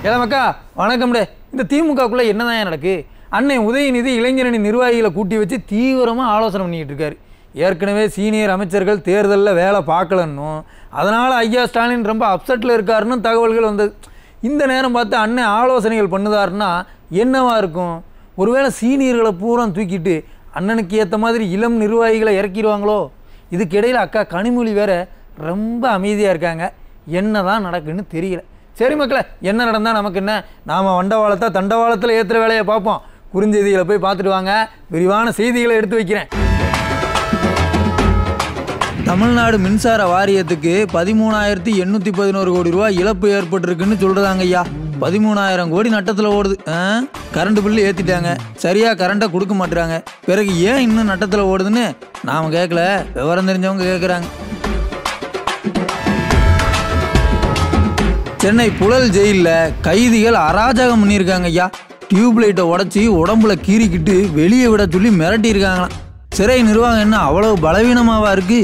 ஏல மக்கா வணக்கம்டே. இந்த திமுகக்குள்ளே என்னதான் நடக்கு? அண்ணன் உதயநிதி இளைஞரணி நிர்வாகிகளை கூட்டி வச்சு தீவிரமாக ஆலோசனை பண்ணிக்கிட்டு இருக்காரு. ஏற்கனவே சீனியர் அமைச்சர்கள் தேர்தலில் வேலை பார்க்கலன்னும் அதனால் ஐயா ஸ்டாலின் ரொம்ப அப்செட்டில் இருக்காருன்னு தகவல்கள் வந்தது. இந்த நேரம் பார்த்து அண்ணன் ஆலோசனைகள் பண்ணுதாருன்னா என்னவா இருக்கும்? ஒருவேளை சீனியர்களை பூரா தூக்கிட்டு அண்ணனுக்கு ஏற்ற மாதிரி இளம் நிர்வாகிகளை இறக்கிடுவாங்களோ? இதுக்கிடையில் அக்கா கனிமொழி வேற ரொம்ப அமைதியாக இருக்காங்க. என்ன தான் நடக்குன்னு தெரியல. சரி மக்களே, என்ன நடந்தால் நமக்கு என்ன? நாம் வண்டவாளத்தை தண்டவாளத்தில் ஏற்றுற வேலையை பார்ப்போம். குறுஞ்செய்திகளை போய் பார்த்துட்டு வாங்க. விரிவான செய்திகளை எடுத்து வைக்கிறேன். தமிழ்நாடு மின்சார வாரியத்துக்கு 13,811 கோடி ரூபா இழப்பு ஏற்பட்டிருக்குன்னு சொல்கிறாங்க ஐயா. 13,000 கோடி நட்டத்தில் ஓடுது. கரண்ட் பில்லு ஏற்றிட்டாங்க, சரியாக கரண்ட்டை கொடுக்க மாட்டுறாங்க. பிறகு ஏன் இன்னும் நட்டத்தில் ஓடுதுன்னு நாம் கேட்கல, விவரம் தெரிஞ்சவங்க கேட்குறாங்க. சென்னை புழல் ஜெயிலில் கைதிகள் அராஜகம் பண்ணியிருக்காங்க ஐயா. டியூப்லைட்டை உடச்சி உடம்புல கீறிக்கிட்டு வெளியே விட சொல்லி மிரட்டியிருக்காங்களாம். சிறை நிர்வாகம் என்ன அவ்வளவு பலவீனமாவா இருக்கு?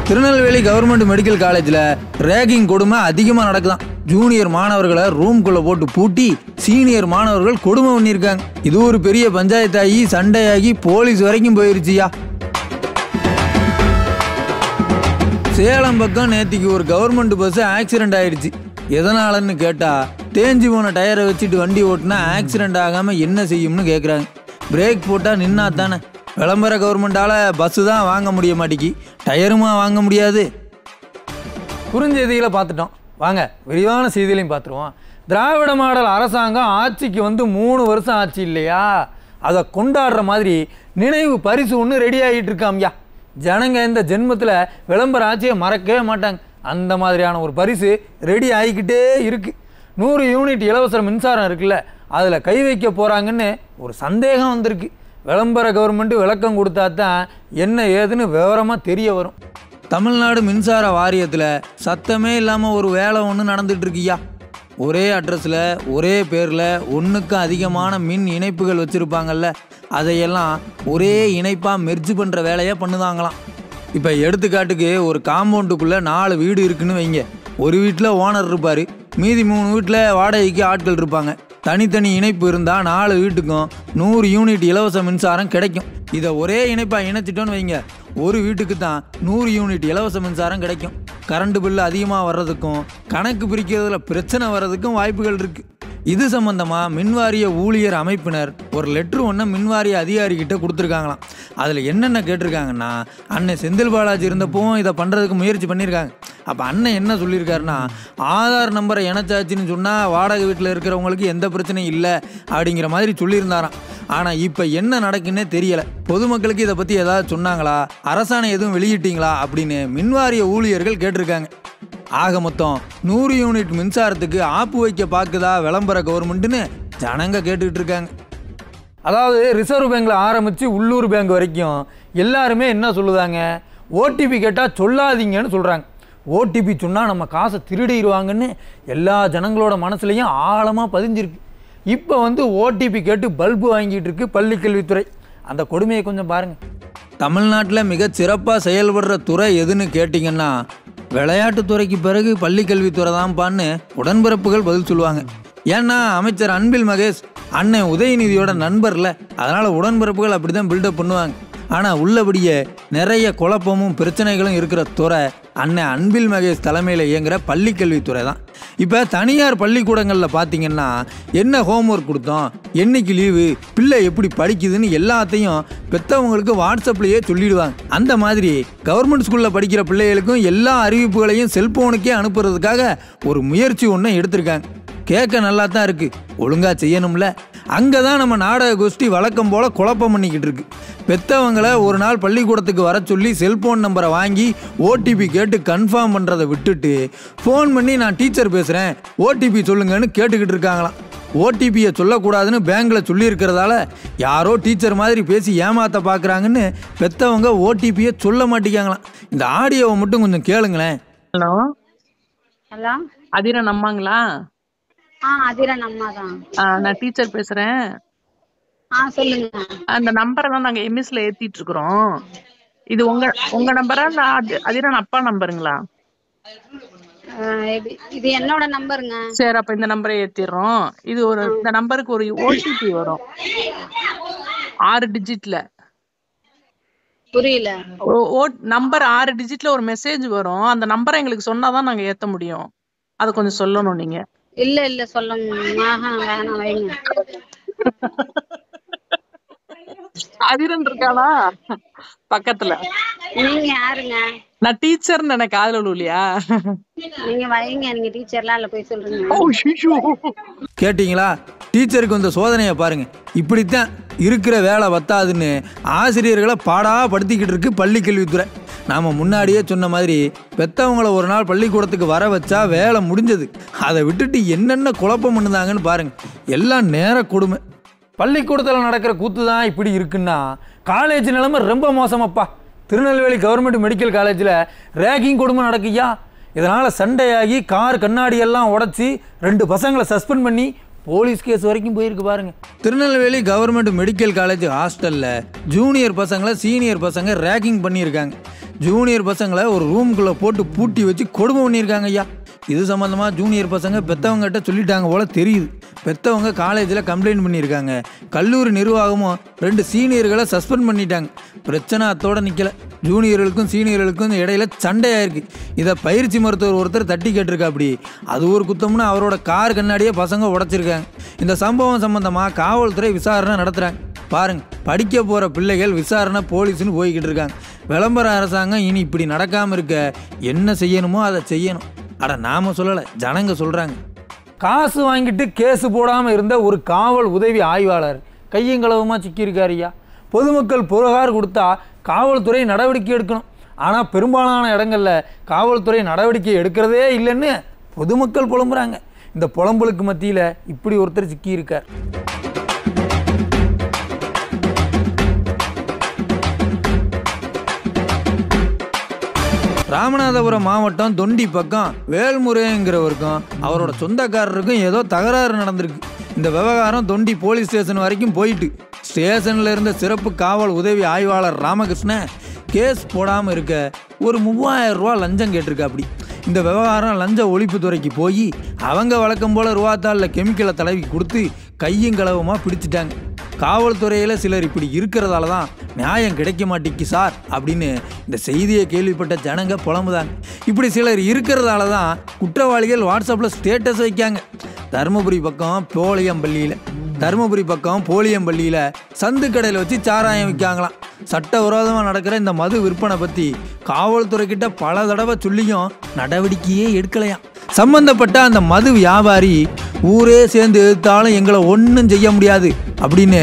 திருநெல்வேலி கவர்மெண்ட் மெடிக்கல் காலேஜில் ரேகிங் கொடுமை அதிகமாக நடக்குதான். ஜூனியர் மாணவர்களை ரூம்குள்ளே போட்டு பூட்டி சீனியர் மாணவர்கள் கொடுமை பண்ணியிருக்காங்க. இது ஒரு பெரிய பஞ்சாயத்தாகி சண்டையாகி போலீஸ் வரைக்கும் போயிருச்சுயா. சேலம் பக்கம் நேற்றுக்கு ஒரு கவர்மெண்ட் பஸ் ஆக்சிடென்ட் ஆயிடுச்சு. எதனாலன்னு கேட்டால், தேஞ்சு போன டயரை வச்சுட்டு வண்டி ஓட்டினா ஆக்சிடென்ட் ஆகாமல் என்ன செய்யும்னு கேட்குறாங்க. பிரேக் போட்டால் நின்னா தானே. விளம்பர கவர்மெண்டால் பஸ்ஸு தான் வாங்க முடிய மாட்டேங்கி, டயருமா வாங்க முடியாது. குறுஞ்செய்திகளை பார்த்துட்டோம். வாங்க விரிவான செய்திகளையும் பார்த்துருவோம். திராவிட மாடல் அரசாங்கம் ஆட்சிக்கு வந்து 3 வருஷம் ஆச்சு இல்லையா? அதை கொண்டாடுற மாதிரி நினைவு பரிசு ஒன்று ரெடி ஆகிட்டு இருக்காம்யா. ஜனங்க இந்த ஜென்மத்தில் விளம்பர ஆட்சியை மறக்கவே மாட்டாங்க. அந்த மாதிரியான ஒரு பரிசு ரெடி ஆகிக்கிட்டே இருக்குது. 100 யூனிட் இலவச மின்சாரம் இருக்குல்ல, அதில் கை வைக்க போகிறாங்கன்னு ஒரு சந்தேகம் வந்திருக்கு. விளம்பர கவர்மெண்ட்டு விளக்கம் கொடுத்தா தான் என்ன ஏதுன்னு விவரமாக தெரிய வரும். தமிழ்நாடு மின்சார வாரியத்தில் சத்தமே இல்லாமல் ஒரு வேலை ஒன்று நடந்துகிட்டு இருக்குயா. ஒரே அட்ரஸில் ஒரே பேரில் ஒன்றுக்கும் அதிகமான மின் இணைப்புகள் வச்சுருப்பாங்கல்ல, அதையெல்லாம் ஒரே இணைப்பாக மெர்ஜ் பண்ணுற வேலையை பண்ணுதாங்களாம். இப்போ எடுத்துக்காட்டுக்கு ஒரு காம்பவுண்டுக்குள்ளே 4 வீடு இருக்குன்னு வைங்க. ஒரு வீட்டில் ஓனர் இருப்பார், மீதி 3 வீட்டில் வாடகைக்கு ஆட்கள் இருப்பாங்க. தனித்தனி இணைப்பு இருந்தால் 4 வீட்டுக்கும் 100 யூனிட் இலவச மின்சாரம் கிடைக்கும். இதை ஒரே இணைப்பாக இணைச்சிட்டோன்னு வைங்க, ஒரு வீட்டுக்கு தான் 100 யூனிட் இலவச மின்சாரம் கிடைக்கும். கரண்ட் பில்லு அதிகமாக வர்றதுக்கும் கணக்கு பிரிக்கிறதுல பிரச்சனை வர்றதுக்கும் வாய்ப்புகள் இருக்குது. இது சம்பந்தமாக மின்வாரிய ஊழியர் அமைப்பினர் ஒரு லெட்ரு ஒன்று மின்வாரிய அதிகாரிகிட்ட கொடுத்துருக்காங்களாம். அதில் என்னென்ன கேட்டிருக்காங்கன்னா, அண்ணன் செந்தில் பாலாஜி இருந்தப்பவும் இதை பண்ணுறதுக்கு முயற்சி பண்ணியிருக்காங்க. அப்போ அண்ணன் என்ன சொல்லியிருக்காருன்னா, ஆதார் நம்பரை இணைச்சாச்சுன்னு சொன்னால் வாடகை வீட்டில் இருக்கிறவங்களுக்கு எந்த பிரச்சனையும் இல்லை அப்படிங்கிற மாதிரி சொல்லியிருந்தாராம். ஆனால் இப்போ என்ன நடக்குன்னே தெரியலை. பொதுமக்களுக்கு இதை பற்றி ஏதாவது சொன்னாங்களா, அரசாணை எதுவும் வெளியிட்டீங்களா அப்படின்னு மின்வாரிய ஊழியர்கள் கேட்டிருக்காங்க. ஆக மொத்தம் 100 யூனிட் மின்சாரத்துக்கு ஆப்பு வைக்க பார்க்குதா விளம்பர கவர்மெண்ட்டுன்னு ஜனங்க கேட்டுக்கிட்டு இருக்காங்க. அதாவது ரிசர்வ் பேங்கில் ஆரம்பித்து உள்ளூர் பேங்க் வரைக்கும் எல்லாருமே என்ன சொல்லுதாங்க, ஓடிபி கேட்டால் சொல்லாதீங்கன்னு சொல்கிறாங்க. ஓடிபி சொன்னால் நம்ம காசை திருடிடுவாங்கன்னு எல்லா ஜனங்களோட மனசுலையும் ஆழமாக பதிஞ்சிருக்கு. இப்போ வந்து ஓடிபி கேட்டு பல்பு வாங்கிட்டு இருக்கு பள்ளிக்கல்வித்துறை. அந்த கொடுமையை கொஞ்சம் பாருங்கள். தமிழ்நாட்டில் மிக சிறப்பாக செயல்படுற துறை எதுன்னு கேட்டிங்கன்னா, விளையாட்டுத்துறைக்கு பிறகு பள்ளிக்கல்வித்துறை தான்ப்பான்னு உடன்பிறப்புகள் பதில் சொல்லுவாங்க. ஏன்னா அமைச்சர் அன்பில் மகேஷ் அண்ணன் உதயநிதியோட நண்பர்ல, அதனால் உடன்பிறப்புகள் அப்படி தான் பில்டப் பண்ணுவாங்க. ஆனால் உள்ளபடியே நிறைய குழப்பமும் பிரச்சனைகளும் இருக்கிற துறை அண்ணன் அன்பில் மகேஷ் தலைமையில் இயங்குகிற பள்ளிக்கல்வித்துறை தான். இப்போ தனியார் பள்ளிக்கூடங்களில் பார்த்தீங்கன்னா, என்ன ஹோம்ஒர்க் கொடுத்தோம், என்னைக்கு லீவு, பிள்ளை எப்படி படிக்குதுன்னு எல்லாத்தையும் பெற்றவங்களுக்கு வாட்ஸ்அப்லேயே சொல்லிடுவாங்க. அந்த மாதிரி கவர்மெண்ட் ஸ்கூலில் படிக்கிற பிள்ளைகளுக்கும் எல்லா அறிவிப்புகளையும் செல்ஃபோனுக்கே அனுப்புறதுக்காக ஒரு முயற்சி ஒன்று எடுத்திருக்காங்க. கேட்க நல்லா தான் இருக்குது, ஒழுங்காக செய்யணும்ல. அங்கே தான் நம்ம நாடக கோஷ்டி வழக்கம் போல் குழப்பம் பண்ணிக்கிட்டு இருக்கு. பெற்றவங்களை ஒரு நாள் பள்ளிக்கூடத்துக்கு வர சொல்லி செல்ஃபோன் நம்பரை வாங்கி ஓடிபி கேட்டு கன்ஃபார்ம் பண்ணுறதை விட்டுட்டு ஃபோன் பண்ணி நான் டீச்சர் பேசுகிறேன் ஓடிபி சொல்லுங்கன்னு கேட்டுக்கிட்டு இருக்காங்களாம். ஓடிபியை சொல்லக்கூடாதுன்னு பேங்கில் சொல்லியிருக்கிறதால யாரோ டீச்சர் மாதிரி பேசி ஏமாற்ற பார்க்குறாங்கன்னு பெற்றவங்க ஓடிபியை சொல்ல மாட்டேங்காங்களாம். இந்த ஆடியோவை மட்டும் கொஞ்சம் கேளுங்களேன். ஹலோ ஹலோ, அதிரன் அம்மாங்களா? அதிரன் அம்மா தான். நான் டீச்சர் பேசுறேன். சொல்லுங்க. அந்த நம்பரை தான் நாங்க எம்எஸ்ல ஏத்திட்டு இருக்கிறோம். இது உங்க நம்பரா? அதிரன் அப்பா நம்பருங்களா? இது என்னோட நம்பருங்க. சரி, அப்ப இந்த நம்பரை ஏத்திடுறோம். இந்த நம்பருக்கு ஒரு ஓடிபி வரும் 6 டிஜிட்ல. புரியல. நம்பர் 6 டிஜிட்ல ஒரு மெசேஜ் வரும். அந்த நம்பரை எங்களுக்கு சொன்னாதான் நாங்க ஏத்த முடியும். அத கொஞ்சம் சொல்லணும் நீங்க. இல்ல சொல்லுங்க. வேணாம் வைங்க. அதிரன் இருக்காளா பக்கத்துல? நீங்க யாருங்க? நான் டீச்சர்னு எனக்கு காதுல விழுலையா? நீங்க வைங்க. நீங்க டீச்சர்லாம் இல்ல, போய் சொல்றீங்க. கேட்டிங்களா? டீச்சருக்கு வந்த சோதனையை பாருங்க. இப்படித்தான் இருக்கிற வேலை பத்தாதுன்னு ஆசிரியர்களை பாடா படுத்திக்கிட்டு இருக்கு பள்ளி கல்வித்துறை. நாம் முன்னாடியே சொன்ன மாதிரி பெற்றவங்கள ஒரு நாள் பள்ளிக்கூடத்துக்கு வர வச்சா வேலை முடிஞ்சது. அதை விட்டுட்டு என்னென்ன குழப்பம் பண்ணுதாங்கன்னு பாருங்கள். எல்லாம் நேர கொடுமை. பள்ளிக்கூடத்தில் நடக்கிற கூத்து தான் இப்படி இருக்குன்னா காலேஜ் நிலைமை ரொம்ப மோசமப்பா. திருநெல்வேலி கவர்மெண்ட் மெடிக்கல் காலேஜில் ரேகிங் கொடுமை நடக்குயா. இதனால் சண்டையாகி கார் கண்ணாடியெல்லாம் உடச்சி 2 பசங்களை சஸ்பெண்ட் பண்ணி போலீஸ் கேஸ் வரைக்கும் போயிருக்கு பாருங்கள். திருநெல்வேலி கவர்மெண்ட் மெடிக்கல் காலேஜ் ஹாஸ்டலில் ஜூனியர் பசங்களை சீனியர் பசங்க ரேகிங் பண்ணியிருக்காங்க. ஜூனியர் பசங்களை ஒரு ரூமுக்குள்ளே போட்டு பூட்டி வச்சு கொடுமை பண்ணியிருக்காங்க ஐயா. இது சம்மந்தமாக ஜூனியர் பசங்க பெற்றவங்ககிட்ட சொல்லிட்டாங்க போல தெரியுது. பெற்றவங்க காலேஜில் கம்ப்ளைண்ட் பண்ணியிருக்காங்க. கல்லூரி நிர்வாகமும் 2 சீனியர்களை சஸ்பெண்ட் பண்ணிட்டாங்க. பிரச்சனை அத்தோடு நிற்கலை. ஜூனியர்களுக்கும் சீனியர்களுக்கும் இடையில சண்டையாயிருக்கு. இதை பயிற்சி மருத்துவர் ஒருத்தர் தட்டி கேட்டிருக்கா. அப்படி அது ஒரு குத்தம்னு அவரோட கார் கண்ணாடியே பசங்க உடைச்சிருக்காங்க. இந்த சம்பவம் சம்மந்தமாக காவல்துறை விசாரணை நடத்துகிறாங்க. பாருங்க, படிக்க போகிற பிள்ளைகள் விசாரணை போலீஸ்னு போய்கிட்டு இருக்காங்க. விளம்பர அரசாங்கம் இனி இப்படி நடக்காமல் இருக்க என்ன செய்யணுமோ அதை செய்யணும். அட நாம் சொல்லலை, ஜனங்க சொல்கிறாங்க. காசு வாங்கிட்டு கேஸு போடாமல் இருந்த ஒரு காவல் உதவி ஆய்வாளர் கையங்களவுமா சிக்கியிருக்காருயா. பொதுமக்கள் புகார் கொடுத்தா காவல்துறை நடவடிக்கை எடுக்கணும். ஆனால் பெரும்பாலான இடங்களில் காவல்துறை நடவடிக்கை எடுக்கிறதே இல்லைன்னு பொதுமக்கள் புலம்புறாங்க. இந்த புலம்பலுக்கு மத்தியில் இப்படி ஒருத்தர் சிக்கியிருக்கார். ராமநாதபுரம் மாவட்டம் தொண்டி பக்கம் வேல்முருகங்கிறவருக்கும் அவரோட சொந்தக்காரருக்கும் ஏதோ தகராறு நடந்திருக்கு. இந்த விவகாரம் தொண்டி போலீஸ் ஸ்டேஷன் வரைக்கும் போயிட்டு ஸ்டேஷனில் இருந்த சிறப்பு காவல் உதவி ஆய்வாளர் ராமகிருஷ்ணன் கேஸ் போடாமல் இருக்க ஒரு 3000 ரூபா லஞ்சம் கேட்டிருக்கா. அப்படி இந்த விவகாரம் லஞ்ச ஒழிப்புத்துறைக்கு போய் அவங்க வழக்கம் போல் ரூபாத்தாளில் கெமிக்கலை தடவி கொடுத்து கையும் களவுமாக பிடிச்சிட்டாங்க. காவல்துறையில் சிலர் இப்படி இருக்கிறதால தான் நியாயம் கிடைக்க மாட்டேங்குது சார் அப்படின்னு இந்த செய்தியை கேள்விப்பட்ட ஜனங்க புலம்புதாங்க. இப்படி சிலர் இருக்கிறதால தான் குற்றவாளிகள் வாட்ஸ்அப்பில் ஸ்டேட்டஸ் வைக்காங்க. தருமபுரி பக்கம் போலியம்பள்ளியில் சந்து கடையில் வச்சு சாராயம் விற்காங்களாம். சட்டவிரோதமாக நடக்கிற இந்த மது விற்பனை பற்றி காவல்துறைக்கிட்ட பல தடவை சொல்லியும் நடவடிக்கையே எடுக்கலையாம். சம்பந்தப்பட்ட அந்த மது வியாபாரி ஊரே சேர்ந்து எதிர்த்தாலும் எங்களை ஒன்றும் செய்ய முடியாது அப்படின்னு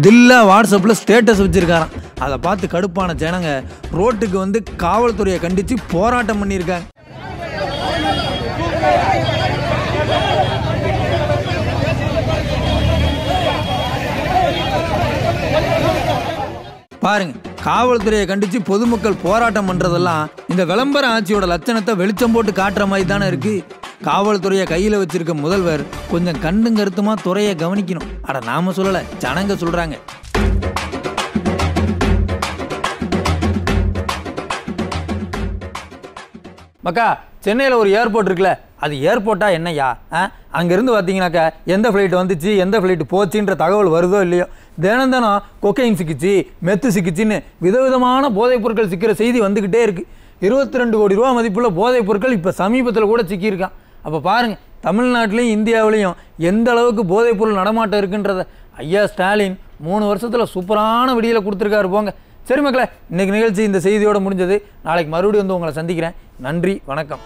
தில்லா வாட்ஸ்அப்பில் ஸ்டேட்டஸ் வச்சுருக்காராம். அதை பார்த்து கடுப்பான ஜனங்க ரோட்டுக்கு வந்து காவல்துறையை கண்டித்து போராட்டம் பண்ணியிருக்காங்க. பாருங்க, காவல்துறையை கண்டித்து பொதுமக்கள் போராட்டம் பண்ணுறதெல்லாம் இந்த விளம்பர ஆட்சியோட லட்சணத்தை வெளிச்சம் போட்டு காட்டுற மாதிரி தானே இருக்குது. காவல்துறையை கையில் வச்சிருக்க முதல்வர் கொஞ்சம் கண்டும் கருத்துமா துறையை கவனிக்கணும். அட நாம சொல்லலை, ஜனங்க சொல்கிறாங்க. மக்கா, சென்னையில் ஒரு ஏர்போர்ட் இருக்குல்ல, அது ஏர்போர்ட்டா என்னையா? அங்கேருந்து பார்த்தீங்கன்னாக்கா எந்த ஃப்ளைட் வந்துச்சு எந்த ஃப்ளைட் போச்சுன்ற தகவல் வருதோ இல்லையோ, தினம் கொக்கைன் சிக்கிச்சு மெத்து சிக்கிச்சின்னு விதவிதமான போதைப் பொருட்கள் சிக்கிற செய்தி வந்துக்கிட்டே இருக்குது. 22 கோடி ரூபா மதிப்புள்ள போதைப் பொருட்கள் இப்போ சமீபத்தில் கூட சிக்கியிருக்கான். அப்போ பாருங்கள், தமிழ்நாட்டிலையும் இந்தியாவிலையும் எந்த அளவுக்கு போதைப் பொருள் நடமாட்டம் இருக்குன்றத ஐயா ஸ்டாலின் 3 வருஷத்தில் சூப்பரான விடியலை கொடுத்துருக்காரு போங்க. சரி மக்களே, இன்றைக்கி நிகழ்ச்சி இந்த செய்தியோடு முடிஞ்சது. நாளைக்கு மறுபடியும் வந்து உங்களை சந்திக்கிறேன். நன்றி, வணக்கம்.